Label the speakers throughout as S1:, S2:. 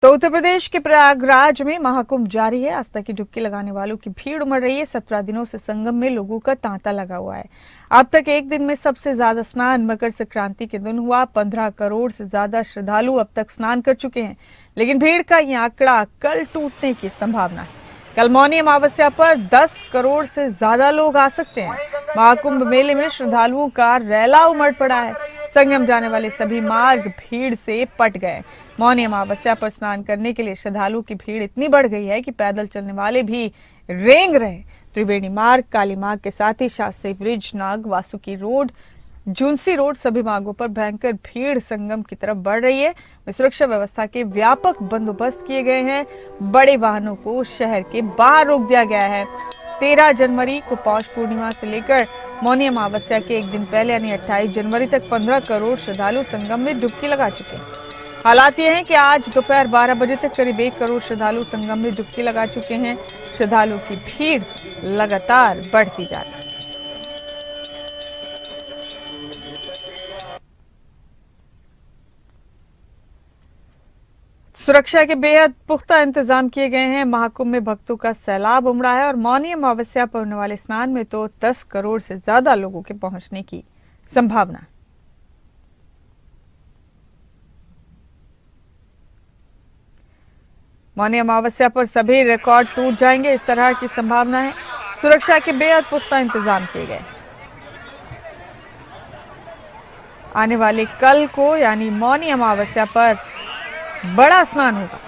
S1: तो उत्तर प्रदेश के प्रयागराज में महाकुंभ जारी है। आस्था की डुबकी लगाने वालों की भीड़ उमड़ रही है। 17 दिनों से संगम में लोगों का तांता लगा हुआ है। अब तक एक दिन में सबसे ज्यादा स्नान मकर संक्रांति के दिन हुआ। 15 करोड़ से ज्यादा श्रद्धालु अब तक स्नान कर चुके हैं, लेकिन भीड़ का ये आंकड़ा कल टूटने की संभावना है। कल मौनी अमावस्या पर 10 करोड़ से ज्यादा लोग आ सकते हैं। महाकुंभ मेले में श्रद्धालुओं का रैला उमड़ पड़ा है। संगम जाने वाले सभी मार्ग भीड़ से पट गए। मौनी अमावस्या पर स्नान करने के लिए श्रद्धालुओं की भीड़ इतनी बढ़ गई है कि पैदल चलने वाले भी रेंग रहे। त्रिवेणी मार्ग, काली मार्ग के साथ ही शास्त्री ब्रिज, नाग वासुकी रोड, झुंसी रोड सभी मार्गों पर भयंकर भीड़ संगम की तरफ बढ़ रही है। सुरक्षा व्यवस्था के व्यापक बंदोबस्त किए गए हैं। बड़े वाहनों को शहर के बाहर रोक दिया गया है। 13 जनवरी को पौष पूर्णिमा से लेकर मौनी अमावस्या के एक दिन पहले यानी 28 जनवरी तक 15 करोड़ श्रद्धालु संगम में डुबकी लगा चुके हैं। हालात ये हैं कि आज दोपहर 12 बजे तक करीब 1 करोड़ श्रद्धालु संगम में डुबकी लगा चुके हैं। श्रद्धालुओं की भीड़ लगातार बढ़ती जा रही है। सुरक्षा के बेहद पुख्ता इंतजाम किए गए हैं। महाकुंभ में भक्तों का सैलाब उमड़ा है और मौनी अमावस्या पर होने वाले स्नान में तो 10 करोड़ से ज्यादा लोगों के पहुंचने की संभावना है। मौनी अमावस्या पर सभी रिकॉर्ड टूट जाएंगे, इस तरह की संभावना है। सुरक्षा के बेहद पुख्ता इंतजाम किए गए। आने वाले कल को यानी मौनी अमावस्या पर बड़ा स्नान होगा।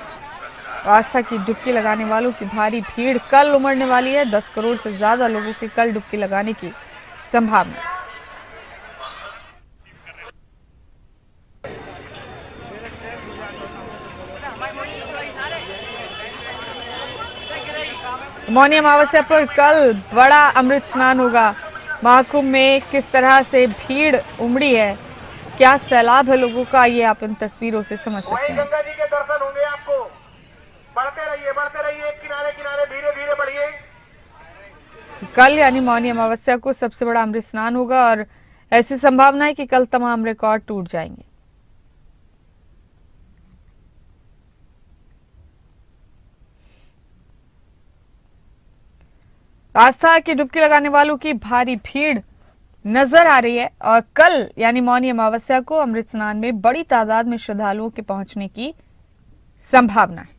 S1: आस्था की डुबकी लगाने वालों की भारी भीड़ कल उमड़ने वाली है। 10 करोड़ से ज्यादा लोगों के कल डुबकी लगाने की संभावना है। मौनी अमावस्या पर कल बड़ा अमृत स्नान होगा। महाकुंभ में किस तरह से भीड़ उमड़ी है, क्या सैलाब है लोगों का, ये आप इन तस्वीरों से समझ सकते हैं।
S2: गंगा जी के दर्शन होंगे आपको। बढ़ते रहिए, किनारे किनारे धीरे धीरे बढ़िए।
S1: कल यानी मौनी अमावस्या को सबसे बड़ा अमृत स्नान होगा और ऐसी संभावना है कि कल तमाम रिकॉर्ड टूट जाएंगे। आस्था की डुबकी लगाने वालों की भारी भीड़ नजर आ रही है और कल यानी मौनी अमावस्या को अमृत स्नान में बड़ी तादाद में श्रद्धालुओं के पहुंचने की संभावना है।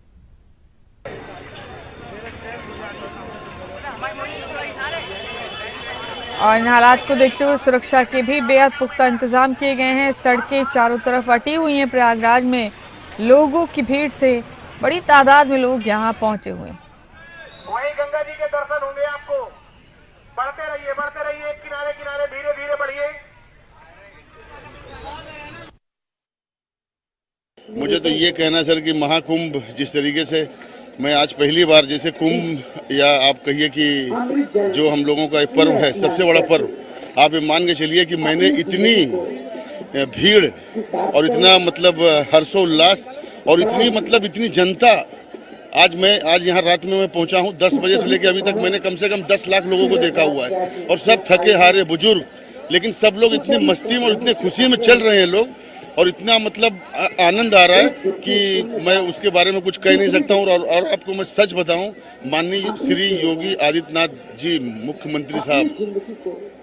S1: और इन हालात को देखते हुए सुरक्षा के भी बेहद पुख्ता इंतजाम किए गए हैं। सड़कें चारों तरफ अटी हुई हैं। प्रयागराज में लोगों की भीड़ से बड़ी तादाद में लोग यहां पहुंचे हुए हैं।
S2: वहीं गंगा जी के दर्शन होंगे आपको। बढ़ते रहिए, किनारे किनारे धीरे धीरे बढ़िए।
S3: मुझे तो ये कहना सर कि महाकुंभ जिस तरीके से मैं आज पहली बार जैसे कुंभ या आप कहिए कि जो हम लोगों का एक पर्व है, सबसे बड़ा पर्व, आप ये मान के चलिए कि मैंने इतनी भीड़ और इतना मतलब हर्षोल्लास और इतनी जनता आज यहाँ रात में मैं पहुंचा हूँ। 10 बजे से लेकर अभी तक मैंने कम से कम 10 लाख लोगों को देखा हुआ है और सब थके हारे बुजुर्ग, लेकिन सब लोग इतने मस्ती में और इतने खुशी में चल रहे हैं लोग और इतना मतलब आनंद आ रहा है कि मैं उसके बारे में कुछ कह नहीं सकता हूँ। और आपको मैं सच बताऊं, माननीय श्री योगी आदित्यनाथ जी मुख्यमंत्री साहब,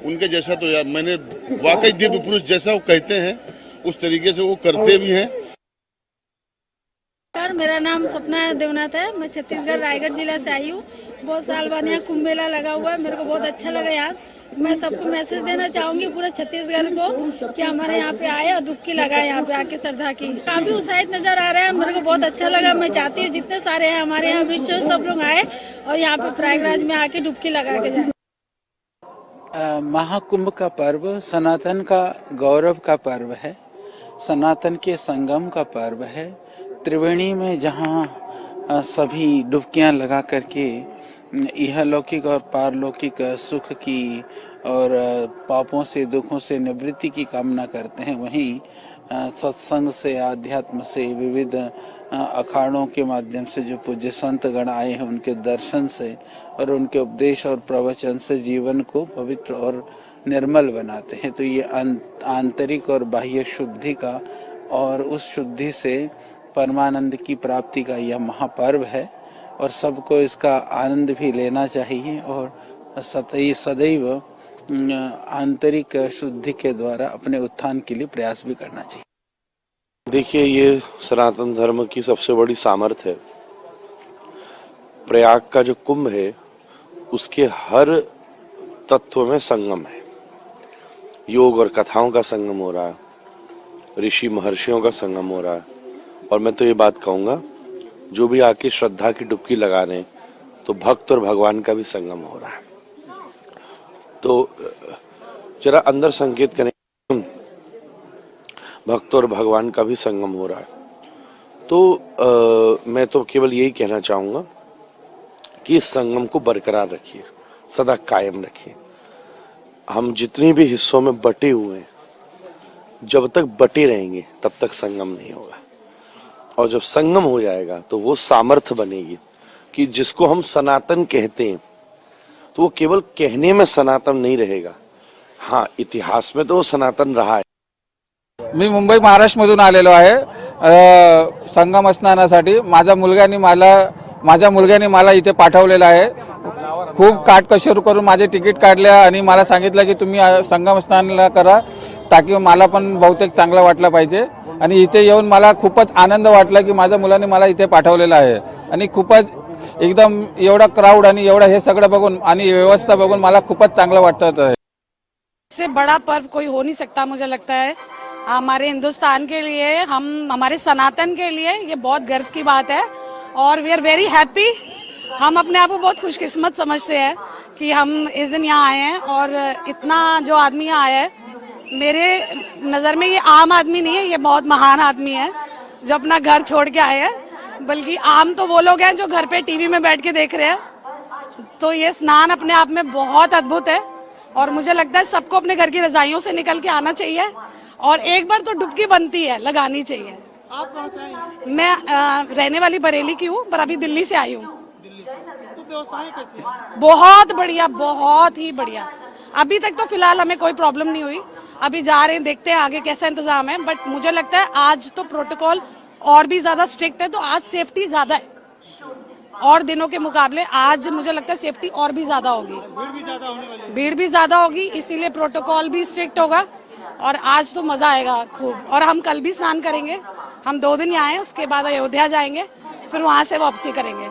S3: उनके जैसा तो यार मैंने वाकई दिव्य पुरुष जैसा वो कहते हैं उस तरीके से वो करते भी हैं।
S4: मेरा नाम सपना देवनाथ है। मैं छत्तीसगढ़ रायगढ़ जिला से आई हूँ। बहुत साल बाद यहाँ कुंभ मेला लगा हुआ है। मेरे को बहुत अच्छा लगा यहाँ। मैं सबको मैसेज देना चाहूंगी पूरा छत्तीसगढ़ को कि हमारे यहाँ पे आए और डुबकी लगाए, यहाँ पे आके श्रद्धा की। काफी उत्साहित नजर आ रहा है। मेरे को बहुत अच्छा लगा। मैं चाहती हूँ जितने सारे हैं हमारे यहाँ विश्व सब लोग आए और यहाँ पे प्रयागराज में आके डुबकी लगा के जाए।
S5: महाकुंभ का पर्व सनातन का गौरव का पर्व है, सनातन के संगम का पर्व है। त्रिवेणी में जहाँ सभी डुबकियां लगा करके इहलौकिक और पारलौकिक सुख की और पापों से दुखों से निवृत्ति की कामना करते हैं, वहीं सत्संग से, आध्यात्म से, विविध अखाड़ों के माध्यम से जो पूज्य संत गण आए हैं उनके दर्शन से और उनके उपदेश और प्रवचन से जीवन को पवित्र और निर्मल बनाते हैं। तो ये आंतरिक और बाह्य शुद्धि का और उस शुद्धि से परमानंद की प्राप्ति का यह महापर्व है और सबको इसका आनंद भी लेना चाहिए और सदैव आंतरिक शुद्धि के द्वारा अपने उत्थान के लिए प्रयास भी करना चाहिए।
S6: देखिए, ये सनातन धर्म की सबसे बड़ी सामर्थ्य है। प्रयाग का जो कुंभ है उसके हर तत्व में संगम है। योग और कथाओं का संगम हो रहा है, ऋषि महर्षियों का संगम हो रहा है, और मैं तो ये बात कहूंगा जो भी आके श्रद्धा की डुबकी लगा रहे हैं तो भक्त और भगवान का भी संगम हो रहा है। तो जरा अंदर संकेत करें, भक्त और भगवान का भी संगम हो रहा है। तो मैं तो केवल यही कहना चाहूंगा कि इस संगम को बरकरार रखिए, सदा कायम रखिए। हम जितने भी हिस्सों में बटे हुए हैं, जब तक बटे रहेंगे तब तक संगम नहीं होगा, और जब संगम हो जाएगा तो वो सामर्थ्य बनेगी कि जिसको हम सनातन कहते हैं तो वो केवल कहने में सनातन नहीं रहेगा, हाँ इतिहास में तो वो सनातन रहा है।
S7: मी मुंबई महाराष्ट्रमधून आलेलो आहे संगम स्नानासाठी। माझ्या मुलग्याने मला इथे पाठवलेलं आहे। खूप काटकसर करून माझे तिकीट काढल्या आणि मला सांगितलं की तुम्ही संगम स्नान करा, ताकि मला पण बहुतेक चांगलं वाटलं पाहिजे। आणि इथे येऊन मला खूपच आनंद वाटला की माझ्या मुलाने मला इथे पाठवलेलं आहे आणि खूपच एकदम एवढा क्राउड आणि एवढा हे सगळं बघून आणि व्यवस्था बघून मला खूपच चांगलं वाटत आहे।
S8: इससे बड़ा पर्व कोई हो नहीं सकता मुझे लगता है। हमारे हिंदुस्तान के लिए, हमारे सनातन के लिए ये बहुत गर्व की बात है और वी आर वेरी हैप्पी। हम अपने आप को बहुत खुशकिस्मत समझते हैं कि हम इस दिन यहाँ आए हैं और इतना जो आदमी यहाँ आया है, मेरे नज़र में ये आम आदमी नहीं है, ये बहुत महान आदमी है जो अपना घर छोड़ के आए हैं। बल्कि आम तो वो लोग हैं जो घर पे टीवी में बैठ के देख रहे हैं। तो ये स्नान अपने आप में बहुत अद्भुत है और मुझे लगता है सबको अपने घर की रजाइयों से निकल के आना चाहिए और एक बार तो डुबकी बनती है, लगानी चाहिए।
S9: आप कहाँ से आई हैं?
S8: मैं रहने वाली बरेली की हूँ पर अभी दिल्ली से आई हूँ।
S9: तो व्यवस्थाएं कैसी हैं?
S8: बहुत बढ़िया, बहुत ही बढ़िया। अभी तक तो फिलहाल हमें कोई प्रॉब्लम नहीं हुई। अभी जा रहे हैं, देखते हैं आगे कैसा इंतजाम है। बट मुझे लगता है आज तो प्रोटोकॉल और भी ज्यादा स्ट्रिक्ट है, तो आज सेफ्टी ज्यादा है और दिनों के मुकाबले। आज मुझे लगता है सेफ्टी और भी ज्यादा होगी,
S9: भीड़ भी ज्यादा होने वाली है।
S8: भीड़ भी ज्यादा होगी, इसीलिए प्रोटोकॉल भी स्ट्रिक्ट होगा और आज तो मजा आएगा खूब। और हम कल भी स्नान करेंगे। हम 2 दिन यहाँ हैं, उसके बाद अयोध्या जाएंगे, फिर वहां से वापसी करेंगे।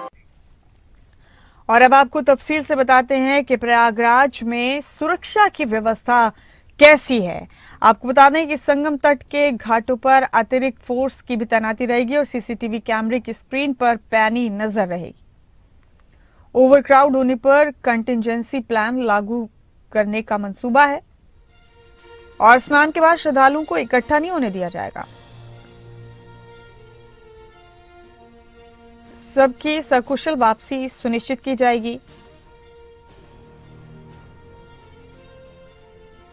S1: और अब आपको तफसील से बताते हैं कि प्रयागराज में सुरक्षा की व्यवस्था कैसी है। आपको बता दें कि संगम तट के घाटों पर अतिरिक्त फोर्स की भी तैनाती रहेगी और सीसीटीवी कैमरे की स्क्रीन पर पैनी नजर रहेगी। ओवरक्राउड होने पर कंटिजेंसी प्लान लागू करने का मंसूबा है और स्नान के बाद श्रद्धालुओं को इकट्ठा नहीं होने दिया जाएगा। सबकी सकुशल वापसी सुनिश्चित की जाएगी।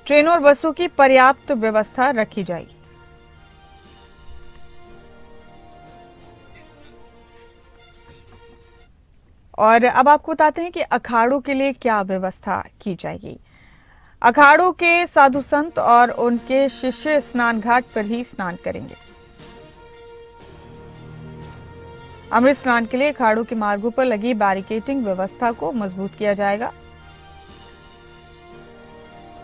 S1: ट्रेनों और बसों की पर्याप्त व्यवस्था रखी जाएगी। और अब आपको बताते हैं कि अखाड़ों के लिए क्या व्यवस्था की जाएगी। अखाड़ों के साधु संत और उनके शिष्य स्नान घाट पर ही स्नान करेंगे। अमृत स्नान के लिए अखाड़ों के मार्गों पर लगी बैरिकेडिंग व्यवस्था को मजबूत किया जाएगा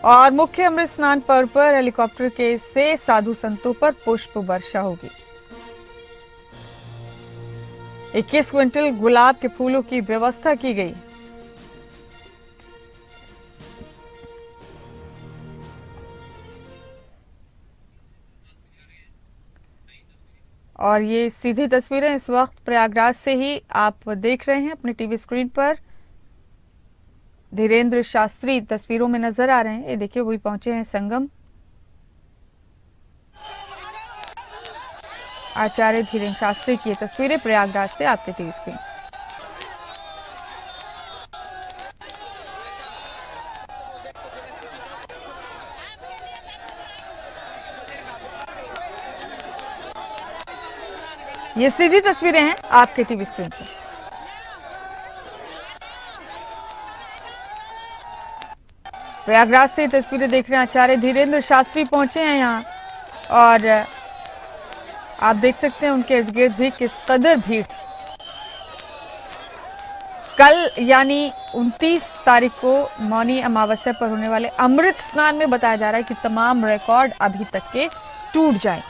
S1: और मुख्य अमृत स्नान पर्व पर हेलीकॉप्टर के से साधु संतों पर पुष्प वर्षा होगी। 21 क्विंटल गुलाब के फूलों की व्यवस्था की गई। और ये सीधी तस्वीरें इस वक्त प्रयागराज से ही आप देख रहे हैं अपने टीवी स्क्रीन पर। धीरेन्द्र शास्त्री तस्वीरों में नजर आ रहे हैं। ये देखिए, वही पहुंचे हैं संगम। आचार्य धीरेन्द्र शास्त्री की तस्वीरें प्रयागराज से आपके टीवी स्क्रीन। ये सीधी तस्वीरें हैं आपके टीवी स्क्रीन पर। प्रयागराज से तस्वीरें देख रहे हैं। आचार्य धीरेन्द्र शास्त्री पहुंचे हैं यहाँ और आप देख सकते हैं उनके इर्द गिर्द भी किस कदर भीड़। कल यानी 29 तारीख को मौनी अमावस्या पर होने वाले अमृत स्नान में बताया जा रहा है कि तमाम रिकॉर्ड अभी तक के टूट जाएं।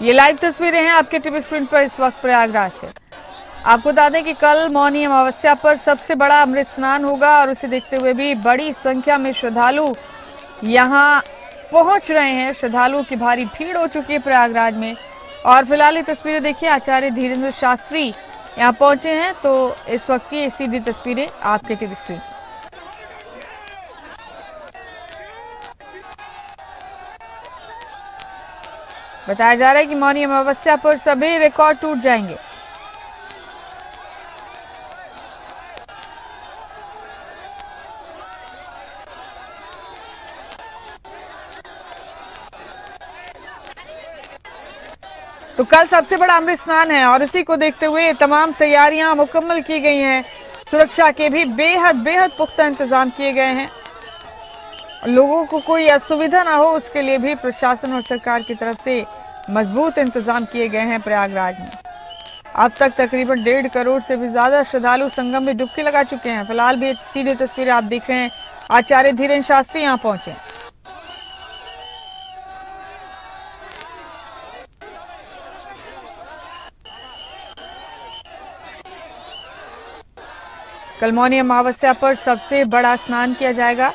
S1: ये लाइव तस्वीरें हैं आपके टीवी स्क्रीन पर इस वक्त प्रयागराज से। आपको बता दें कि कल मौनी अमावस्या पर सबसे बड़ा अमृत स्नान होगा और उसे देखते हुए भी बड़ी संख्या में श्रद्धालु यहां पहुंच रहे हैं। श्रद्धालुओं की भारी भीड़ हो चुकी है प्रयागराज में। और फिलहाल ये तस्वीरें देखिए, आचार्य धीरेन्द्र शास्त्री यहां पहुंचे हैं, तो इस वक्त की सीधी तस्वीरें आपके टीवी स्क्रीन पर। बताया जा रहा है कि मौनी अमावस्या पर सभी रिकॉर्ड टूट जाएंगे। तो कल सबसे बड़ा अमृत स्नान है और इसी को देखते हुए तमाम तैयारियां मुकम्मल की गई हैं। सुरक्षा के भी बेहद पुख्ता इंतजाम किए गए हैं। लोगों को कोई असुविधा ना हो उसके लिए भी प्रशासन और सरकार की तरफ से मजबूत इंतजाम किए गए हैं। प्रयागराज में अब तक तकरीबन 1.5 करोड़ से भी ज्यादा श्रद्धालु संगम में डुबकी लगा चुके हैं। फिलहाल भी सीधी तस्वीरें आप देख रहे हैं, आचार्य धीरेन्द्र शास्त्री यहां पहुंचे। कल मौनी अमावस्या पर सबसे बड़ा स्नान किया जाएगा,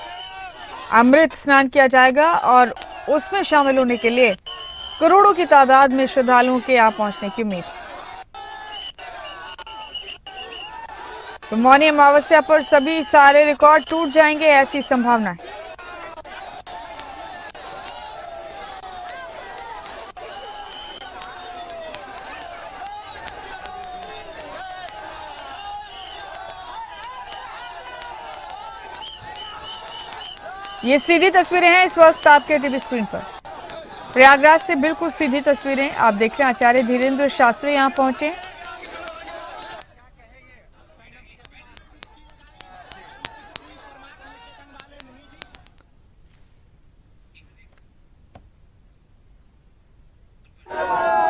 S1: अमृत स्नान किया जाएगा और उसमें शामिल होने के लिए करोड़ों की तादाद में श्रद्धालुओं के यहाँ पहुंचने की उम्मीद। तो मौनी अमावस्या पर सभी सारे रिकॉर्ड टूट जाएंगे, ऐसी संभावना है। ये सीधी तस्वीरें हैं इस वक्त आपके टीवी स्क्रीन पर। प्रयागराज से बिल्कुल सीधी तस्वीरें आप देख रहे हैं, आचार्य धीरेन्द्र शास्त्री यहां पहुंचे।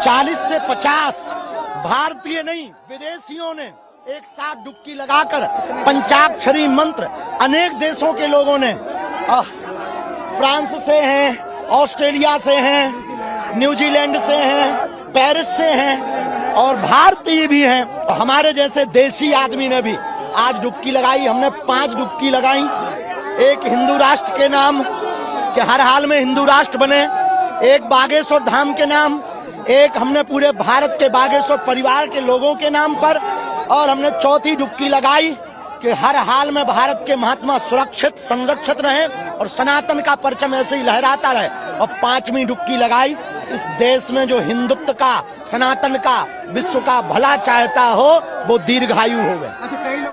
S10: चालीस से 50 भारतीय नहीं विदेशियों ने एक साथ डुबकी लगाकर पंचाक्षरी मंत्र अनेक देशों के लोगों ने, फ्रांस से हैं, ऑस्ट्रेलिया से हैं, न्यूजीलैंड से हैं, पेरिस से हैं और भारतीय भी हैं। और हमारे जैसे देसी आदमी ने भी आज डुबकी लगाई। हमने 5 डुबकी लगाई, एक हिंदू राष्ट्र के नाम कि हर हाल में हिंदू राष्ट्र बने, एक बागेश्वर धाम के नाम, एक हमने पूरे भारत के बागेश्वर परिवार के लोगों के नाम पर, और हमने चौथी डुबकी लगाई कि हर हाल में भारत के महात्मा सुरक्षित संरक्षित रहें और सनातन का परचम ऐसे ही लहराता रहे। और 5वीं डुबकी लगाई, इस देश में जो हिंदुत्व का, सनातन का, विश्व का भला चाहता हो वो दीर्घायु होवे।